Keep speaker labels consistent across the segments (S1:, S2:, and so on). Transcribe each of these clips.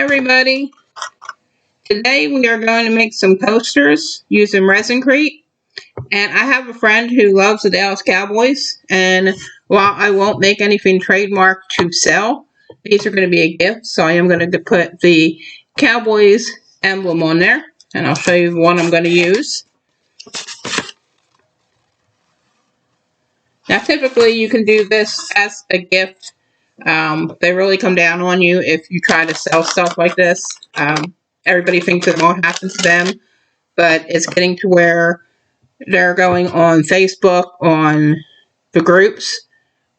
S1: everybody. Today we are going to make some posters using Resin-Crete. And I have a friend who loves the Dallas Cowboys. And while I won't make anything trademarked to sell, these are going to be a gift. So I am going to put the Cowboys emblem on there. And I'll show you the one I'm going to use. Now typically you can do this as a gift. They really come down on you if you try to sell stuff like this. Everybody thinks it won't happen to them, but it's getting to where they're going on Facebook, on the groups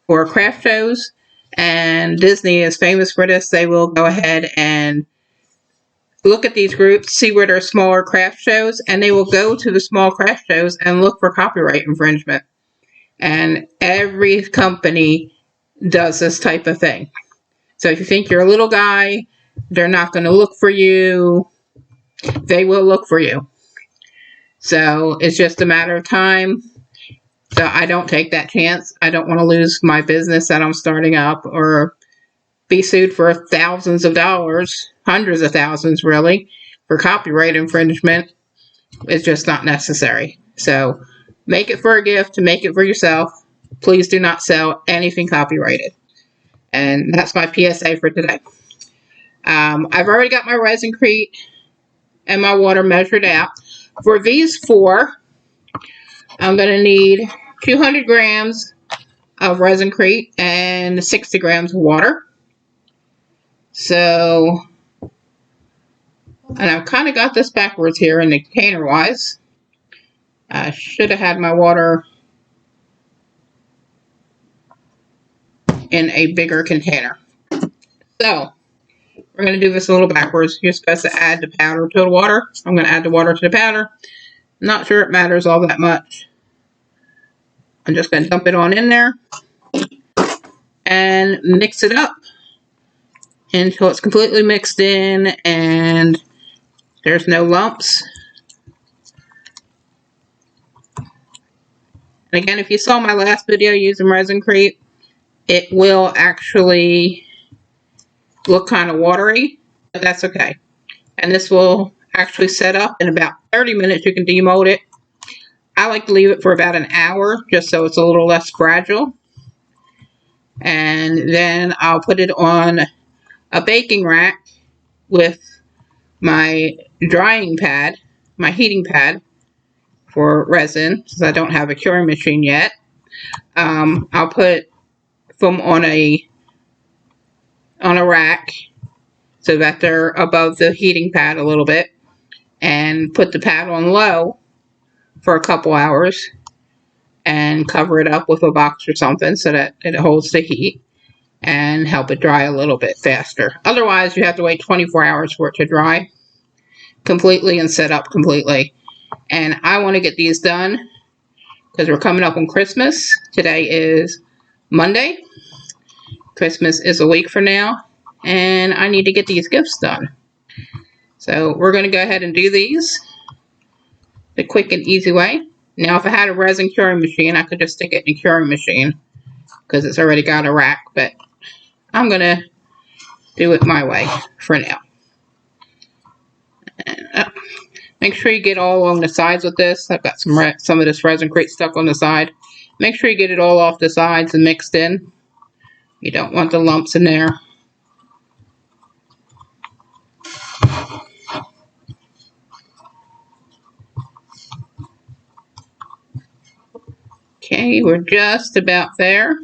S1: for craft shows, and Disney is famous for this. They will go ahead and look at these groups, see where there are smaller craft shows, and they will go to the small craft shows and look for copyright infringement. And every company does this type of thing. So if you think you're a little guy, they're not going to look for you. They will look for you. So it's just a matter of time. So I don't take that chance. I don't want to lose my business that I'm starting up or be sued for thousands of dollars, hundreds of thousands really, for copyright infringement. It's just not necessary. So make it for a gift, make it for yourself. Please do not sell anything copyrighted. And that's my PSA for today. I've already got my Resin-Crete and my water measured out. For these four, I'm going to need 200 grams of Resin-Crete and 60 grams of water. So, and I've kind of got this backwards here in the container wise. I should have had my water in a bigger container. So, we're going to do this a little backwards. You're supposed to add the powder to the water. I'm going to add the water to the powder. Not sure it matters all that much. I'm just going to dump it on in there and mix it up until it's completely mixed in and there's no lumps. And again, if you saw my last video using Resin-Crete, it will actually look kind of watery, but that's okay. And this will actually set up in about 30 minutes. You can demold it. I like to leave it for about an hour just so it's a little less fragile. And then I'll put it on a baking rack with my drying pad, my heating pad for resin, since I don't have a curing machine yet. I'll put them on a rack so that they're above the heating pad a little bit, and put the pad on low for a couple hours and cover it up with a box or something so that it holds the heat and help it dry a little bit faster. Otherwise, you have to wait 24 hours for it to dry completely and set up completely. And I want to get these done because we're coming up on Christmas. Today is Monday. Christmas is a week from now, and I need to get these gifts done. So we're going to go ahead and do these the quick and easy way. Now, if I had a resin curing machine, I could just stick it in a curing machine because it's already got a rack, but I'm going to do it my way for now. And, make sure you get all along the sides with this. I've got some of this Resin-Crete stuck on the side. Make sure you get it all off the sides and mixed in. You don't want the lumps in there. Okay, we're just about there.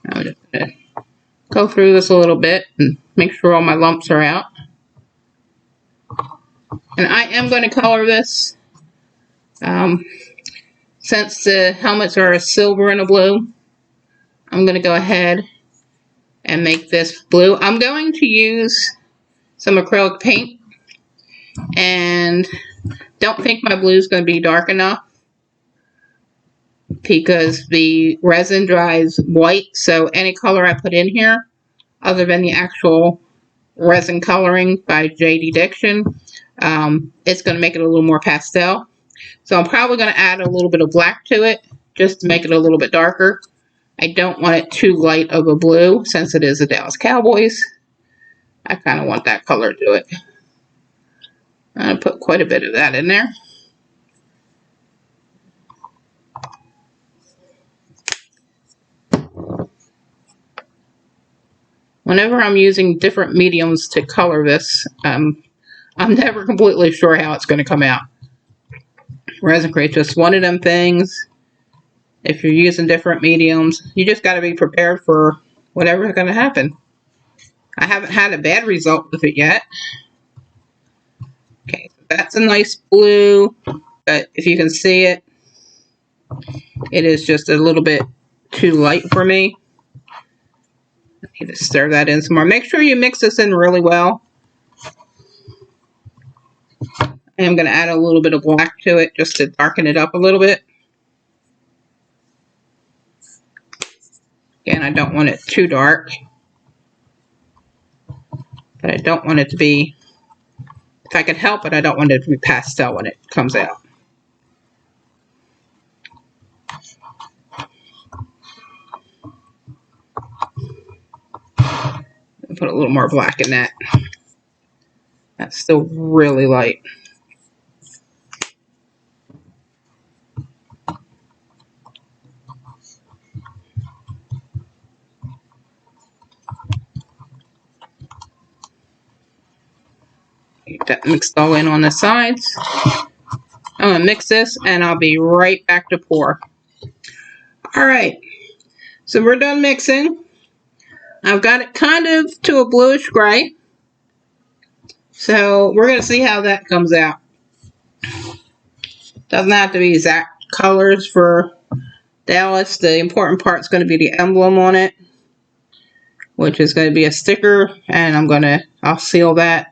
S1: I'm just going to go through this a little bit and make sure all my lumps are out. And I am going to color this. Since the helmets are a silver and a blue, I'm going to go ahead and make this blue. I'm going to use some acrylic paint, and don't think my blue is going to be dark enough because the resin dries white, so any color I put in here, other than the actual resin coloring by JD Diction. It's going to make it a little more pastel. So I'm probably going to add a little bit of black to it just to make it a little bit darker. I don't want it too light of a blue since it is the Dallas Cowboys. I kind of want that color to it. I'm going to put quite a bit of that in there. Whenever I'm using different mediums to color this, I'm never completely sure how it's going to come out. Resin Crate's just one of them things. If you're using different mediums, you just got to be prepared for whatever's going to happen. I haven't had a bad result with it yet. Okay, so that's a nice blue, but if you can see it, it is just a little bit too light for me. I need to stir that in some more. Make sure you mix this in really well. I'm going to add a little bit of black to it just to darken it up a little bit. Again, I don't want it too dark, but I don't want it to be, if I can help it, I don't want it to be pastel when it comes out. I'll put a little more black in that. That's still really light. Get that mixed all in on the sides. I'm going to mix this and I'll be right back to pour. Alright, so we're done mixing. I've got it kind of to a bluish gray. So we're going to see how that comes out. Doesn't have to be exact colors for Dallas. The important part is going to be the emblem on it, which is going to be a sticker, and I'll seal that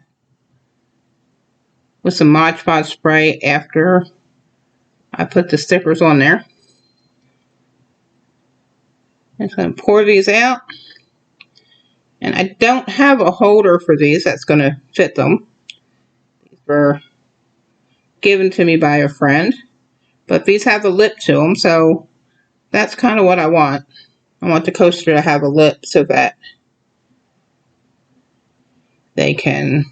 S1: with some Mod Podge spray after I put the stickers on there. I'm just going to pour these out. And I don't have a holder for these that's going to fit them. These were given to me by a friend. But these have a lip to them, so that's kind of what I want. I want the coaster to have a lip so that they can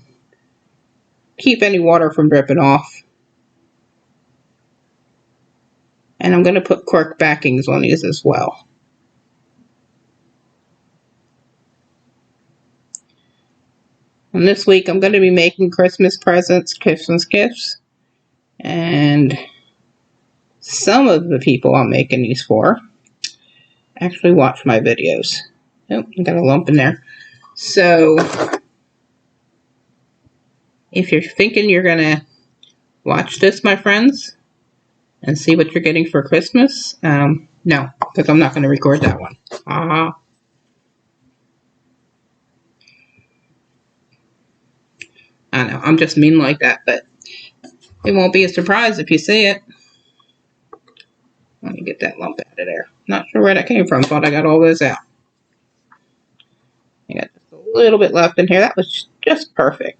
S1: keep any water from dripping off. And I'm going to put cork backings on these as well. And this week I'm going to be making Christmas presents, Christmas gifts. And some of the people I'm making these for actually watch my videos. Oh, I got a lump in there. So if you're thinking you're going to watch this, my friends, and see what you're getting for Christmas, no, because I'm not going to record that one. I know, I'm just mean like that, but it won't be a surprise if you see it. Let me get that lump out of there. Not sure where that came from. Thought I got all those out. I got just a little bit left in here. That was just perfect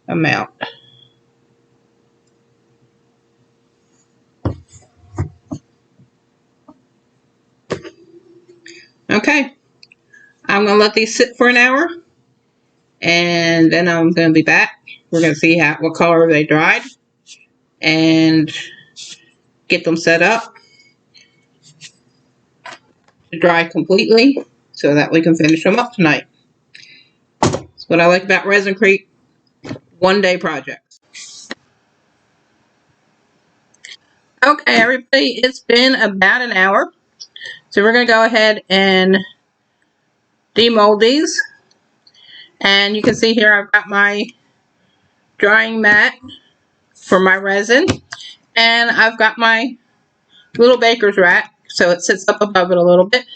S1: amount. Okay. I'm going to let these sit for an hour. And then I'm going to be back. We're going to see what color they dried. And get them set up to dry completely so that we can finish them up tonight. That's what I like about Resin Crate one-day projects. Okay, everybody, it's been about an hour. So we're going to go ahead and demold these. And you can see here I've got my drying mat for my resin. And I've got my little baker's rack, so it sits up above it a little bit.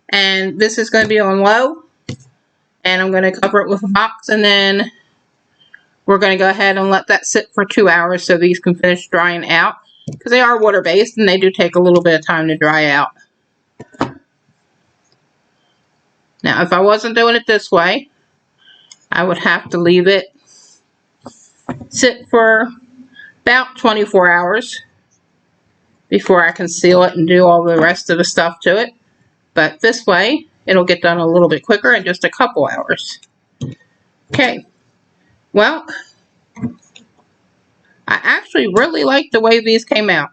S1: And this is going to be on low. And I'm going to cover it with a box, and then we're going to go ahead and let that sit for 2 hours so these can finish drying out. Because they are water-based, and they do take a little bit of time to dry out. Now, if I wasn't doing it this way, I would have to leave it sit for about 24 hours before I can seal it and do all the rest of the stuff to it. But this way, it'll get done a little bit quicker in just a couple hours. Okay, well, I actually really like the way these came out.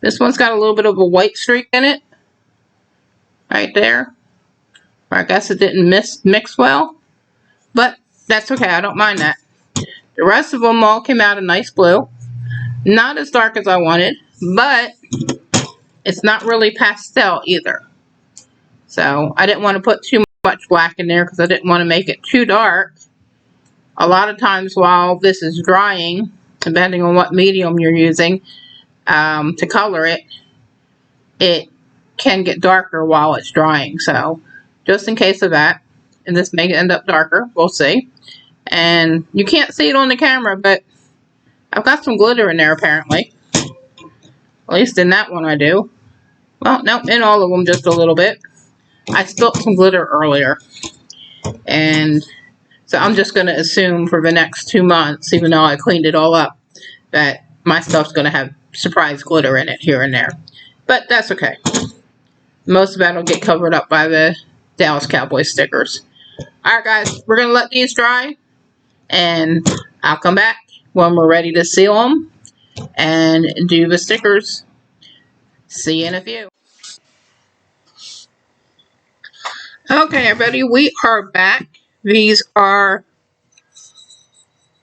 S1: This one's got a little bit of a white streak in it, right there. I guess it didn't mix well, but that's okay, I don't mind that. The rest of them all came out a nice blue. Not as dark as I wanted, but it's not really pastel either. So I didn't want to put too much black in there because I didn't want to make it too dark. A lot of times while this is drying, depending on what medium you're using to color it, it can get darker while it's drying. So just in case of that, and this may end up darker, we'll see. And you can't see it on the camera, but I've got some glitter in there apparently. At least in that one I do. Well, no, in all of them just a little bit. I spilt some glitter earlier. And so I'm just going to assume for the next 2 months, even though I cleaned it all up, that my stuff's going to have surprise glitter in it here and there. But that's okay. Most of that will get covered up by the Dallas Cowboys stickers. Alright guys, we're going to let these dry. And I'll come back when we're ready to seal them and do the stickers. See you in a few. Okay, everybody, we are back. These are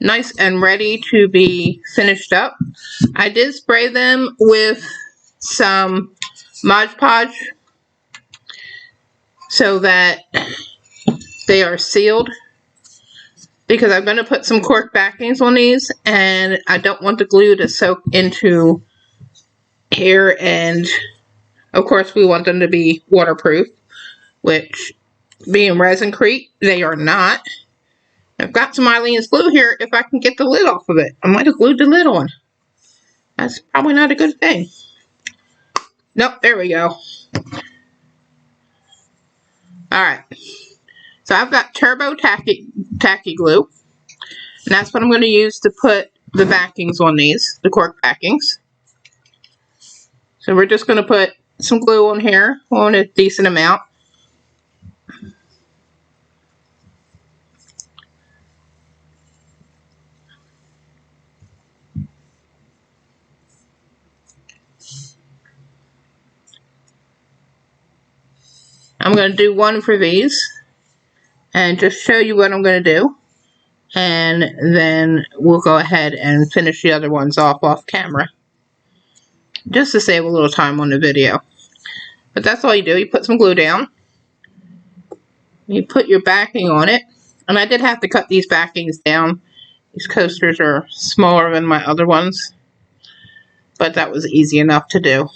S1: nice and ready to be finished up. I did spray them with some Mod Podge so that they are sealed, because I'm going to put some cork backings on these and I don't want the glue to soak into here, and of course we want them to be waterproof, which being Resin-Crete, they are not. I've got some Aleene's glue here. If I can get the lid off of it, I might have glued the lid on. That's probably not a good thing. Nope, there we go. Alright, so I've got Turbo Tacky glue, and that's what I'm going to use to put the backings on these, the cork backings. So we're just going to put some glue on here, on a decent amount. I'm going to do one for these and just show you what I'm going to do, and then we'll go ahead and finish the other ones off camera, just to save a little time on the video. But that's all you do. You put some glue down, you put your backing on it, and I did have to cut these backings down. These coasters are smaller than my other ones, but that was easy enough to do.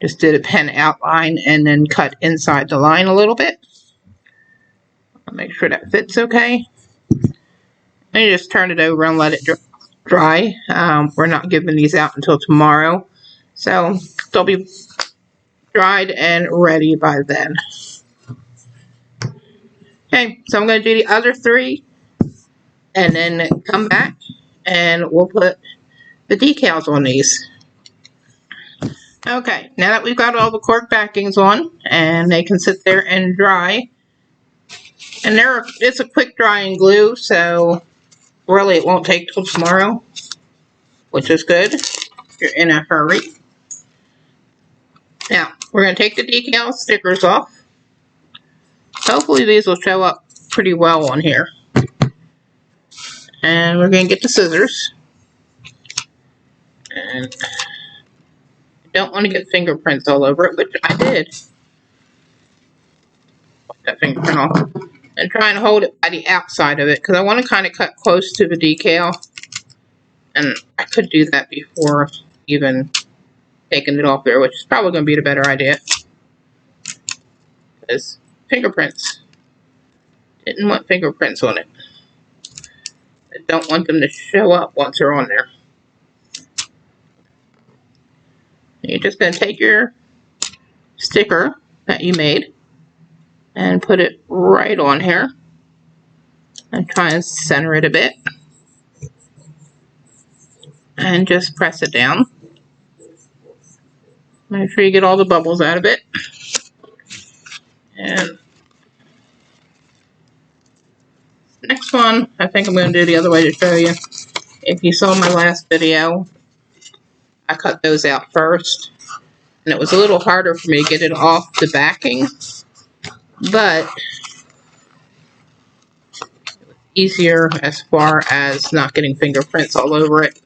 S1: Just did a pen outline and then cut inside the line a little bit. I'll make sure that fits okay. And you just turn it over and let it dry. We're not giving these out until tomorrow, so they'll be dried and ready by then. Okay, so I'm going to do the other 3 and then come back and we'll put the decals on these. Okay, now that we've got all the cork backings on and they can sit there and dry, and it's a quick drying glue, so really it won't take till tomorrow, which is good if you're in a hurry. Now, we're going to take the decal stickers off. Hopefully these will show up pretty well on here. And we're going to get the scissors. And don't want to get fingerprints all over it, which I did. Put that fingerprint off. And try and hold it by the outside of it, because I want to kind of cut close to the decal. And I could do that before even taking it off there, which is probably going to be the better idea. Because fingerprints. Didn't want fingerprints on it. I don't want them to show up once they're on there. You're just going to take your sticker that you made and put it right on here and try and center it a bit and just press it down. Make sure you get all the bubbles out of it. And next one, I think I'm going to do the other way to show you. If you saw my last video, I cut those out first. And it was a little harder for me to get it off the backing, but easier as far as not getting fingerprints all over it.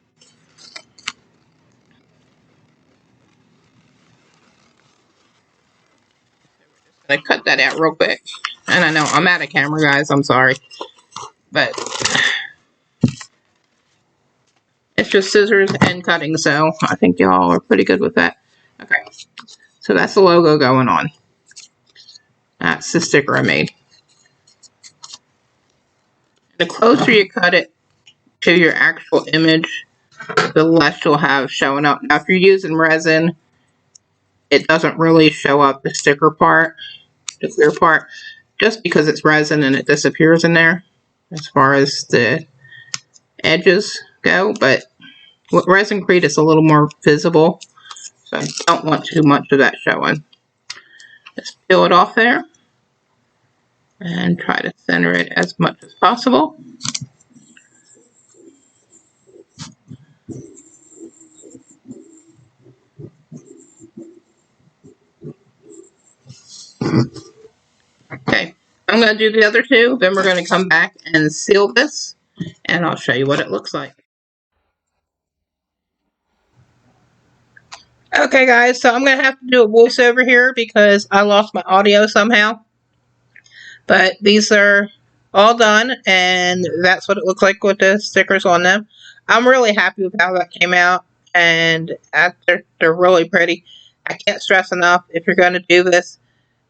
S1: I cut that out real quick. And I know I'm out of camera, guys. I'm sorry. But it's just scissors and cutting, so I think y'all are pretty good with that. Okay. So that's the logo going on. That's the sticker I made. The closer you cut it to your actual image, the less you'll have showing up. Now, if you're using resin, it doesn't really show up the sticker part, the clear part, just because it's resin and it disappears in there as far as the edges go. But with Resin-Crete, it's a little more visible, so I don't want too much of that showing. Just peel it off there and try to center it as much as possible. Okay, I'm going to do the other two, then we're going to come back and seal this, and I'll show you what it looks like. Okay, guys, so I'm going to have to do a voiceover here because I lost my audio somehow. But these are all done, and that's what it looks like with the stickers on them. I'm really happy with how that came out, and they're really pretty. I can't stress enough, if you're going to do this,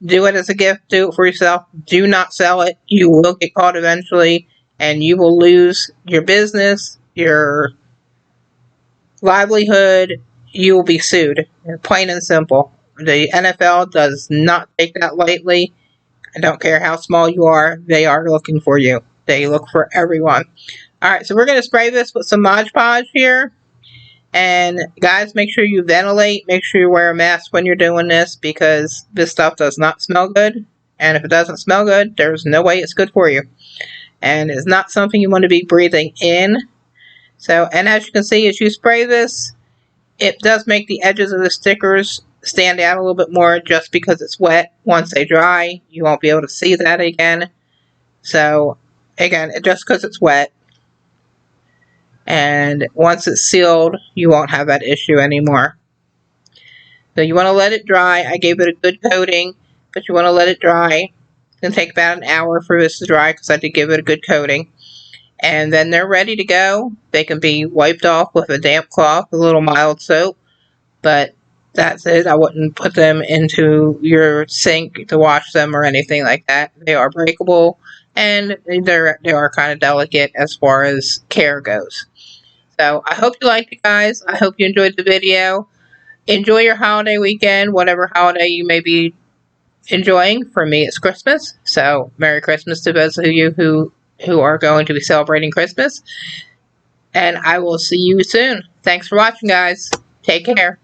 S1: do it as a gift, do it for yourself. Do not sell it. You will get caught eventually, and you will lose your business, your livelihood. You will be sued. Plain and simple. The NFL does not take that lightly. I don't care how small you are. They are looking for you. They look for everyone. Alright, so we're going to spray this with some Mod Podge here. And guys, make sure you ventilate. Make sure you wear a mask when you're doing this, because this stuff does not smell good. And if it doesn't smell good, there's no way it's good for you. And it's not something you want to be breathing in. So, and as you can see, as you spray this, it does make the edges of the stickers stand out a little bit more just because it's wet. Once they dry, you won't be able to see that again. So, again, just because it's wet. And once it's sealed, you won't have that issue anymore. So you want to let it dry. I gave it a good coating, but you want to let it dry. It's going to take about an hour for this to dry because I did give it a good coating. And then they're ready to go. They can be wiped off with a damp cloth, a little mild soap. But that's it. I wouldn't put them into your sink to wash them or anything like that. They are breakable, and they are kind of delicate as far as care goes. So I hope you liked it, guys. I hope you enjoyed the video. Enjoy your holiday weekend, whatever holiday you may be enjoying. For me, it's Christmas. So Merry Christmas to those of you who are going to be celebrating Christmas. And I will see you soon. Thanks for watching, guys. Take care.